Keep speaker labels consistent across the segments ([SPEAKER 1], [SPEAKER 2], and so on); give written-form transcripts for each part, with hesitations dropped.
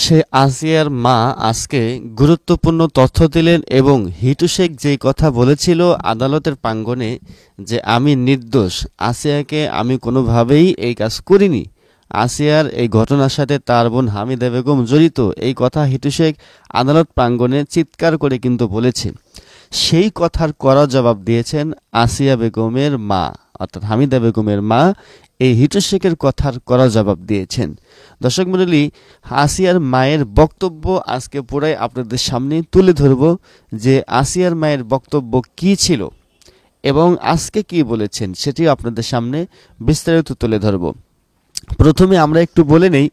[SPEAKER 1] সে আসিয়ার মা আজকে গুরুত্বপূর্ণ তথ্য দিলেন এবং হিটু শেখ যেই কথা বলেছিল আদালতের প্রাঙ্গণে যে আমি নির্দোষ, আসিয়াকে আমি কোনোভাবেই এই কাজ করিনি, আসিয়ার এই ঘটনার সাথে তার বোন হামিদা বেগম জড়িত, এই কথা হিটু শেখ আদালত প্রাঙ্গণে চিৎকার করে কিন্তু বলেছে। সেই কথার কড়া জবাব দিয়েছেন আসিয়া বেগমের মা, অর্থাৎ হামিদা বেগমের মা এই হিটু শেখের কথার কড়া জবাব দিয়েছেন। দর্শক মণ্ডলী, আসিয়ার মায়ের বক্তব্য আজকে পুরাই আপনাদের সামনে তুলে ধরব যে আসিয়ার মায়ের বক্তব্য কি ছিল এবং আজকে কি বলেছেন সেটি আপনাদের সামনে বিস্তারিত তুলে ধরব। প্রথমে আমরা একটু বলে নেই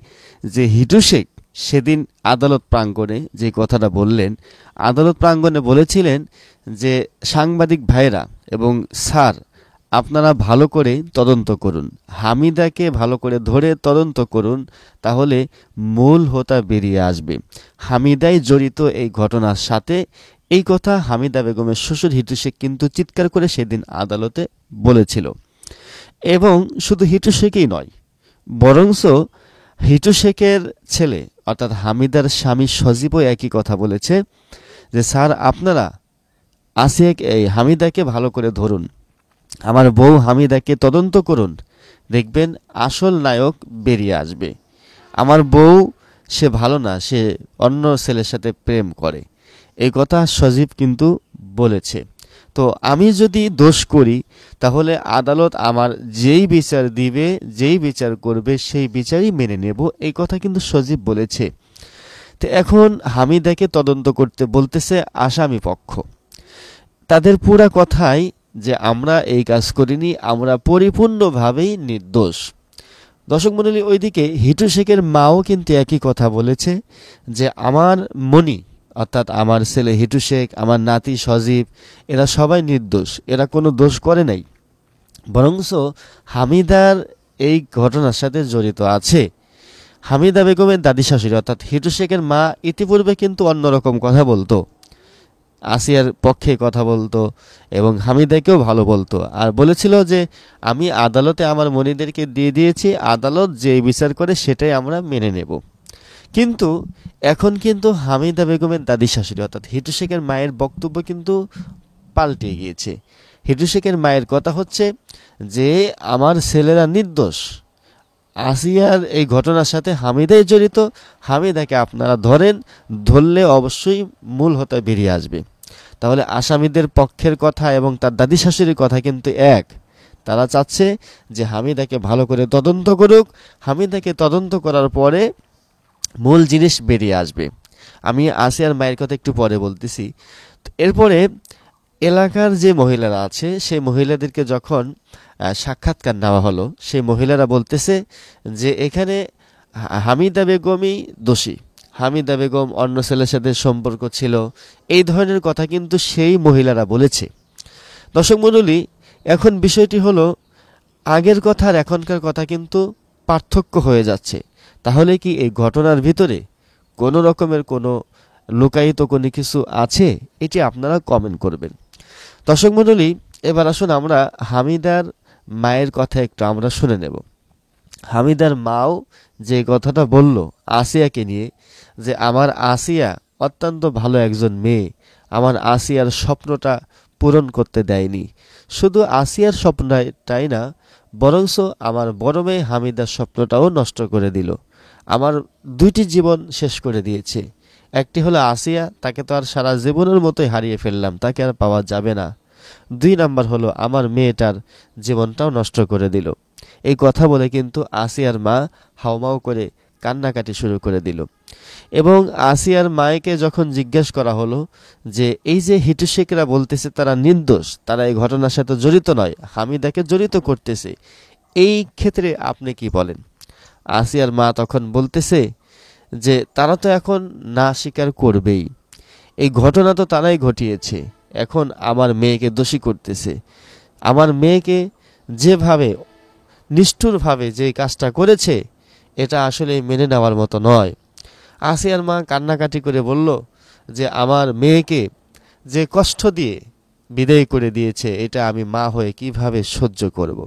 [SPEAKER 1] যে হিটু শেখ সেদিন আদালত প্রাঙ্গণে যে কথাটা বললেন, আদালত প্রাঙ্গণে বলেছিলেন যে সাংবাদিক ভাইরা এবং স্যার আপনারা ভালো করে তদন্ত করুন, হামিদাকে ভালো করে ধরে তদন্ত করুন, তাহলে মূল হোতা বেরিয়ে আসবে, হামিদাই জড়িত এই ঘটনার সাথে। এই কথা হামিদা বেগমের শ্বশুর হিটু শেখ কিন্তু চিৎকার করে সেদিন আদালতে বলেছিল। এবং শুধু হিটু শেখই নয়, বরংস হিটু শেখের ছেলে অর্থাৎ হামিদার স্বামী সজীবও একই কথা বলেছে যে স্যার আপনারা আসিয়াকে এই হামিদাকে ভালো করে ধরুন, আমার বউ হামিদাকে তদন্ত করুন, দেখবেন আসল নায়ক বেরিয়ে আসবে। আমার বউ সে ভালো না, সে অন্য ছেলের সাথে প্রেম করে, এই কথা সজীব কিন্তু বলেছে। তো আমি যদি দোষ করি তাহলে আদালত আমার যেই বিচার দিবে, যেই বিচার করবে সেই বিচারই মেনে নেব, এই কথা কিন্তু সজীব বলেছে। তো এখন হামিদাকে তদন্ত করতে বলতেছে আসামি পক্ষ। তাদের পুরা কথাই যে আমরা এই কাজ করিনি, আমরা পরিপূর্ণভাবেই নির্দোষ। দর্শক মণ্ডলী, ওইদিকে হিটু শেখের মাও কিন্তু একই কথা বলেছে যে আমার মনি অর্থাৎ আমার ছেলে হিটু শেখ, আমার নাতি সজীব, এরা সবাই নির্দোষ, এরা কোনো দোষ করে নাই, বরংস হামিদার এই ঘটনার সাথে জড়িত আছে। হামিদা বেগমের দাদি শাশুড়ি অর্থাৎ হিটু শেখের মা ইতিপূর্বে কিন্তু অন্যরকম কথা বলতো, আসিয়ার পক্ষে কথা বলতো এবং হামিদাকেও ভালো বলতো, আর বলেছিল যে আমি আদালতে আমার মনিদেরকে দিয়ে দিয়েছি, আদালত যে বিচার করে সেটাই আমরা মেনে নেব। কিন্তু এখন কিন্তু হামিদা বেগমের দাদি শাশুড়ি অর্থাৎ হিটু শেখের মায়ের বক্তব্য কিন্তু পাল্টে গিয়েছে। হিটু শেখের মায়ের কথা হচ্ছে যে আমার ছেলেরা নির্দোষ, আসিয়ার এই ঘটনার সাথে হামিদাই জড়িত, হামিদাকে আপনারা ধরেন, ধরলে অবশ্যই মূল হোতা বেরিয়ে আসবে। তাহলে আসামিদের পক্ষের কথা এবং তার দাদি শাশুড়ির কথা কিন্তু এক, তারা চাচ্ছে যে হামিদাকে ভালো করে তদন্ত করুক, হামিদাকে তদন্ত করার পরে মূল জিনিস বেরিয়ে আসবে। আমি আসিয়ার মায়ের কথা একটু পরে বলতেছি। এরপরে এলাকার যে মহিলারা আছে সেই মহিলাদেরকে যখন সাক্ষাৎকার নেওয়া হলো, সেই মহিলারা বলতেছে যে এখানে হামিদা বেগমই দোষী, হামিদা বেগম অন্য ছেলের সাথে সম্পর্ক ছিল, এই ধরনের কথা কিন্তু সেই মহিলারা বলেছে। দর্শক মণ্ডলী, এখন বিষয়টি হলো আগের কথা আর এখনকার কথা কিন্তু পার্থক্য হয়ে যাচ্ছে। তাহলে কি এই ঘটনার ভিতরে কোনো রকমের কোনো লুকায়িত কোনো কিছু আছে? এটি আপনারা কমেন্ট করবেন। দর্শক মণ্ডলী, এবার আসুন আমরা হামিদার মায়ের কথা একটু আমরা শুনে নেব। হামিদার মাও যে কথাটা বলল আসিয়াকে নিয়ে, যে আমার আসিয়া অত্যন্ত ভালো একজন মেয়ে, আমার আসিয়ার স্বপ্নটা পূরণ করতে দেয়নি, শুধু আসিয়ার স্বপ্নটাই না, বরংস আমার বড় মেয়ে হামিদার স্বপ্নটাও নষ্ট করে দিল, আমার দুইটি জীবন শেষ করে দিয়েছে। একটি হলো আসিয়া, তাকে তো আর সারা জীবনের মতোই হারিয়ে ফেললাম, তাকে আর পাওয়া যাবে না। 2 নাম্বার হলো আমার মেয়েটার জীবনটাও নষ্ট করে দিল। এই কথা বলে কিন্তু আসিয়ার মা হাউমাউ করে কান্নাকাটি শুরু করে দিল। এবং আসিয়ার মায়েকে যখন জিজ্ঞেস করা হলো যে এই যে হিটু শেখরা বলতেছে তারা নির্দোষ, তারা এই ঘটনার সাথে জড়িত নয়, হামিদাকে জড়িত করতেছে, এই ক্ষেত্রে আপনি কি বলেন? আসিয়ার মা তখন বলতেছে যে তারা তো এখন না স্বীকার করবেই, এই ঘটনা তো তারাই ঘটিয়েছে, এখন আমার মেয়েকে দোষী করতেছে, আমার মেয়েকে যেভাবে নিষ্ঠুরভাবে যে কাজটা করেছে এটা আসলে মেনে নেওয়ার মতো নয়। আসিয়ার মা কান্নাকাটি করে বলল যে আমার মেয়েকে যে কষ্ট দিয়ে বিদায় করে দিয়েছে এটা আমি মা হয়ে কিভাবে সহ্য করব।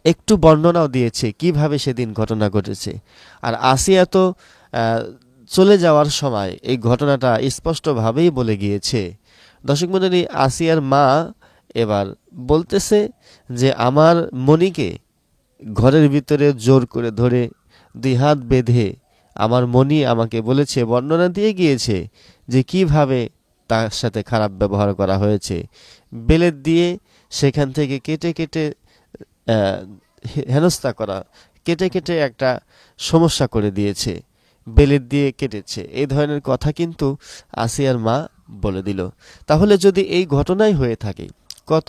[SPEAKER 1] একটু বর্ণনাও দিয়েছে কিভাবে সেদিন ঘটনা ঘটেছে। আর আসিয়া তো আহ, চলে যাওয়ার সময় এই ঘটনাটা স্পষ্টভাবেই বলে গিয়েছে। দর্শক মণ্ডলী, আসিয়ার মা এবার বলতেছে যে আমার মনিকে ঘরের ভিতরে জোর করে ধরে দুই হাত বেঁধে আমার মনি আমাকে বলেছে, বর্ণনা দিয়ে গিয়েছে যে কিভাবে তার সাথে খারাপ ব্যবহার করা হয়েছে। বেলেট দিয়ে সেখান থেকে কেটে কেটে আহ, হেনস্থা করা, কেটে কেটে একটা সমস্যা করে দিয়েছে, বেলেট দিয়ে কেটেছে, এই ধরনের কথা কিন্তু আসিয়ার মা বলে দিল। তাহলে যদি এই ঘটনাই হয়ে থাকে, কত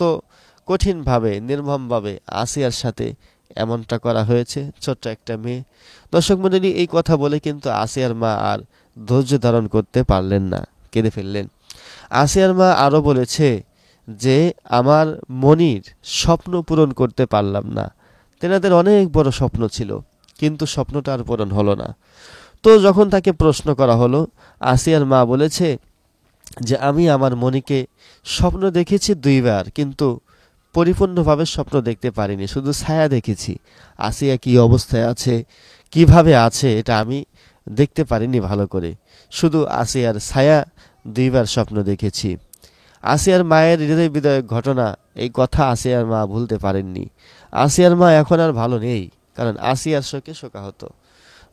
[SPEAKER 1] কঠিনভাবে নির্মমভাবে আসিয়ার সাথে এমনটা করা হয়েছে ছোট্ট একটা মেয়ে। দর্শক মণ্ডলী, এই কথা বলে কিন্তু আসিয়ার মা আর ধৈর্য ধারণ করতে পারলেন না, কেঁদে ফেললেন। আসিয়ার মা আরও বলেছে যে আমার মনির স্বপ্ন পূরণ করতে পারলাম না। তেনাদের অনেক বড় স্বপ্ন ছিল, কিন্তু স্বপ্নটা আর পূরণ হলো না। তো যখন তাকে প্রশ্ন করা হলো, আসিয়ার মা বলেছে যে আমি আমার মনিকে স্বপ্ন দেখেছি 2বার, কিন্তু পরিপূর্ণভাবে স্বপ্ন দেখতে পারিনি, শুধু ছায়া দেখেছি। আসিয়া কি অবস্থায় আছে, কিভাবে আছে, এটা আমি দেখতে পারিনি ভালো করে, শুধু আসিয়ার ছায়া 2বার স্বপ্ন দেখেছি। আসিয়ার মায়ের হৃদয় বিদায়ক ঘটনা, এই কথা আসিয়ার মা ভুলতে পারেননি। আসিয়ার মা এখন আর ভালো নেই, কারণ আসিয়ার শোকে শোকাহত।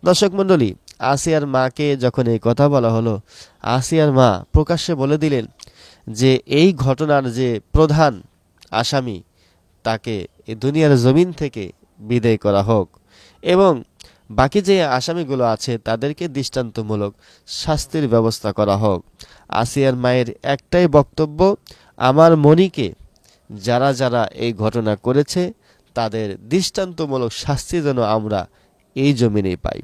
[SPEAKER 1] দর্শক মণ্ডলী, আসিয়ার মাকে যখন এই কথা বলা হলো, আসিয়ার মা প্রকাশ্যে বলে দিলেন যে এই ঘটনার যে প্রধান আসামি, তাকে এই দুনিয়ার জমিন থেকে বিদায় করা হোক, এবং বাকি যে আসামিগুলো আছে তাদেরকে দৃষ্টান্তমূলক শাস্তির ব্যবস্থা করা হোক। আসিয়ার মায়ের একটাই বক্তব্য, আমার মনিকে যারা যারা এই ঘটনা করেছে তাদের দৃষ্টান্তমূলক শাস্তি যেন আমরা এই জমিনে পাই।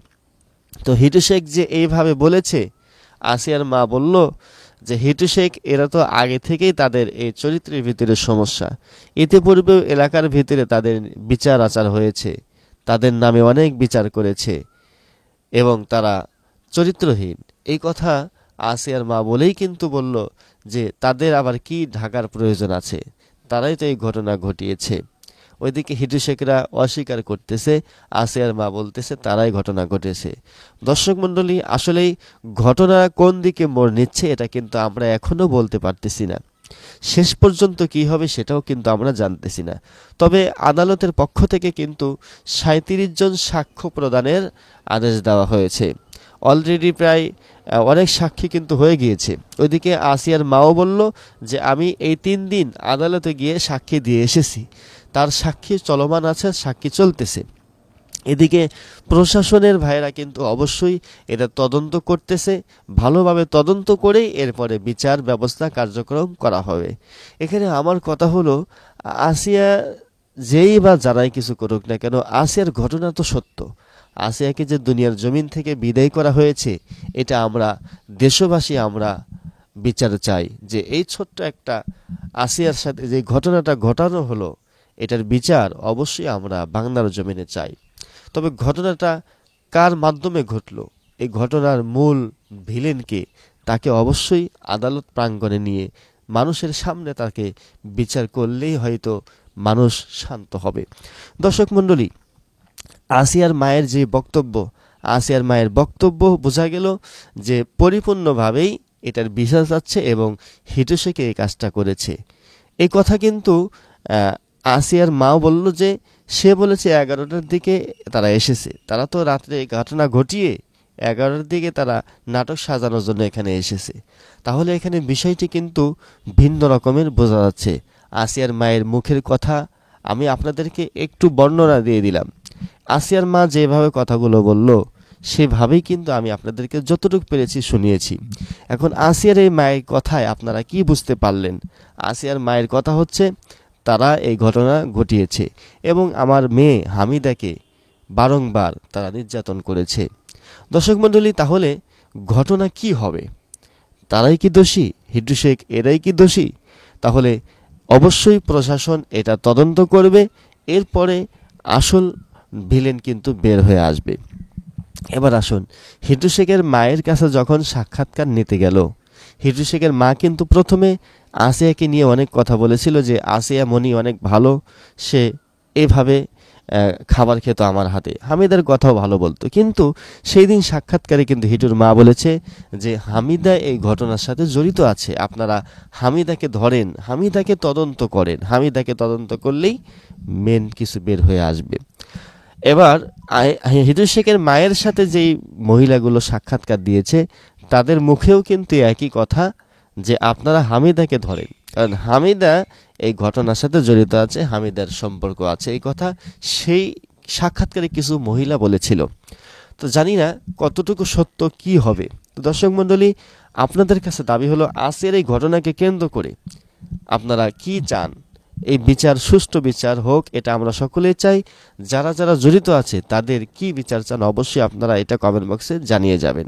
[SPEAKER 1] তো হিটু শেখ যে এইভাবে বলেছে, আসিয়ার মা বলল যে হিটু শেখ এরা তো আগে থেকেই তাদের এই চরিত্রের ভিতরে সমস্যা, ইতিপূর্বেও এলাকার ভিতরে তাদের বিচার আচার হয়েছে, তাদের নামে অনেক বিচার করেছে এবং তারা চরিত্রহীন। এই কথা আসিয়ার মা বলেই কিন্তু বলল যে তাদের আবার কি ঢাকার প্রয়োজন আছে, তারাই তো এই ঘটনা ঘটিয়েছে। ওইদিকে হিটু শেখরা অস্বীকার করতেছে, আসিয়ার মা বলতেছে তারাই ঘটনা ঘটেছে। দর্শক মণ্ডলী, আসলেই ঘটনা কোন দিকে মোড় নিচ্ছে এটা কিন্তু আমরা এখনো বলতে পারতেছি না, শেষ পর্যন্ত কি হবে সেটাও কিন্তু আমরা জানতেছি না। তবে আদালতের পক্ষ থেকে কিন্তু 37 জন সাক্ষ্য প্রদানের আদেশ দেওয়া হয়েছে। অলরেডি প্রায় অনেক সাক্ষী কিন্তু হয়ে গিয়েছে। ওইদিকে আসিয়ার মাও বলল যে আমি এই 3 দিন আদালতে গিয়ে সাক্ষী দিয়ে এসেছি, তার সাক্ষী চলমান আছে, সাক্ষী চলতেছে। এদিকে প্রশাসনের ভাইরা কিন্তু অবশ্যই এটা তদন্ত করতেছে, ভালোভাবে তদন্ত করেই এরপরে বিচার ব্যবস্থা কার্যক্রম করা হবে। এখানে আমার কথা হলো, আসিয়া যেই বা যারাই কিছু করুক না কেন, আসিয়ার ঘটনা তো সত্য। আসিয়াকে যে দুনিয়ার জমিন থেকে বিদায় করা হয়েছে, এটা আমরা দেশবাসী আমরা বিচার চাই, যে এই ছোট্ট একটা আসিয়ার সাথে যে ঘটনাটা ঘটানো হলো, এটার বিচার অবশ্যই আমরা বাংলার জমিনে চাই। তবে ঘটনাটা কার মাধ্যমে ঘটলো, এই ঘটনার মূল ভিলেনকে, তাকে অবশ্যই আদালত প্রাঙ্গণে নিয়ে মানুষের সামনে তাকে বিচার করলেই হয়তো মানুষ শান্ত হবে। দর্শক মণ্ডলী, আসিয়ার মায়ের যে বক্তব্য, আসিয়ার মায়ের বক্তব্য বোঝা গেল যে পরিপূর্ণভাবেই এটার বিচার চাচ্ছে এবং হিটু শেখ এই কাজটা করেছে। এই কথা কিন্তু আসিয়ার মাও বলল যে সে বলেছে 11টার দিকে তারা এসেছে, তারা তো রাত্রে ঘটনা ঘটিয়ে 11টার দিকে তারা নাটক সাজানোর জন্য এখানে এসেছে। তাহলে এখানে বিষয়টি কিন্তু ভিন্ন রকমের বোঝা যাচ্ছে। আসিয়ার মায়ের মুখের কথা আমি আপনাদেরকে একটু বর্ণনা দিয়ে দিলাম। আসিয়ার মা যেভাবে কথাগুলো বলল সেভাবেই কিন্তু আমি আপনাদেরকে যতটুকু পেরেছি শুনিয়েছি। এখন আসিয়ার এই মায়ের কথায় আপনারা কি বুঝতে পারলেন? আসিয়ার মায়ের কথা হচ্ছে তারা এই ঘটনা ঘটিয়েছে এবং আমার মেয়ে হামিদাকে বারংবার তারা নির্যাতন করেছে। দর্শক মণ্ডলী, তাহলে ঘটনা কি হবে? তারাই কি দোষী? হিটু শেখ এরাই কি দোষী? তাহলে অবশ্যই প্রশাসন এটা তদন্ত করবে, এরপরে আসল ভিলেন কিন্তু বের হয়ে আসবে। এবার আসুন, হিটু শেখের মায়ের কাছে যখন সাক্ষাৎকার নিতে গেল, হিটু শেখের মা কিন্তু প্রথমে আসিয়াকে নিয়ে অনেক কথা বলেছিল যে আসিয়া মনি অনেক ভালো, সে এভাবে খাবার খেত আমার হাতে, হামিদার কথাও ভালো বলতো। কিন্তু সেই দিন সাক্ষাৎকারে কিন্তু হিটুর মা বলেছে যে হামিদা এই ঘটনার সাথে জড়িত আছে, আপনারা হামিদাকে ধরেন, হামিদাকে তদন্ত করেন, হামিদাকে তদন্ত করলেই মেন কিছু বের হয়ে আসবে। এবার হিটু শেখের মায়ের সাথে যেই মহিলাগুলো সাক্ষাৎকার দিয়েছে তাদের মুখেও কিন্তু একই কথা, যে আপনারা হামিদাকে ধরেন, কারণ হামিদা এই ঘটনার সাথে জড়িত আছে, হামিদার সম্পর্ক আছে, এই কথা সেই সাক্ষাৎকারে কিছু মহিলা বলেছিল। তো জানি না কতটুকু সত্য, কি হবে। তো দর্শক মণ্ডলী, আপনাদের কাছে দাবি হলো আজকের এই ঘটনাকে কেন্দ্র করে আপনারা কি চান? এই বিচার, সুষ্ঠু বিচার হোক, এটা আমরা সকলেই চাই। যারা যারা জড়িত আছে তাদের কি বিচার চান, অবশ্যই আপনারা এটা কমেন্ট বক্সে জানিয়ে যাবেন।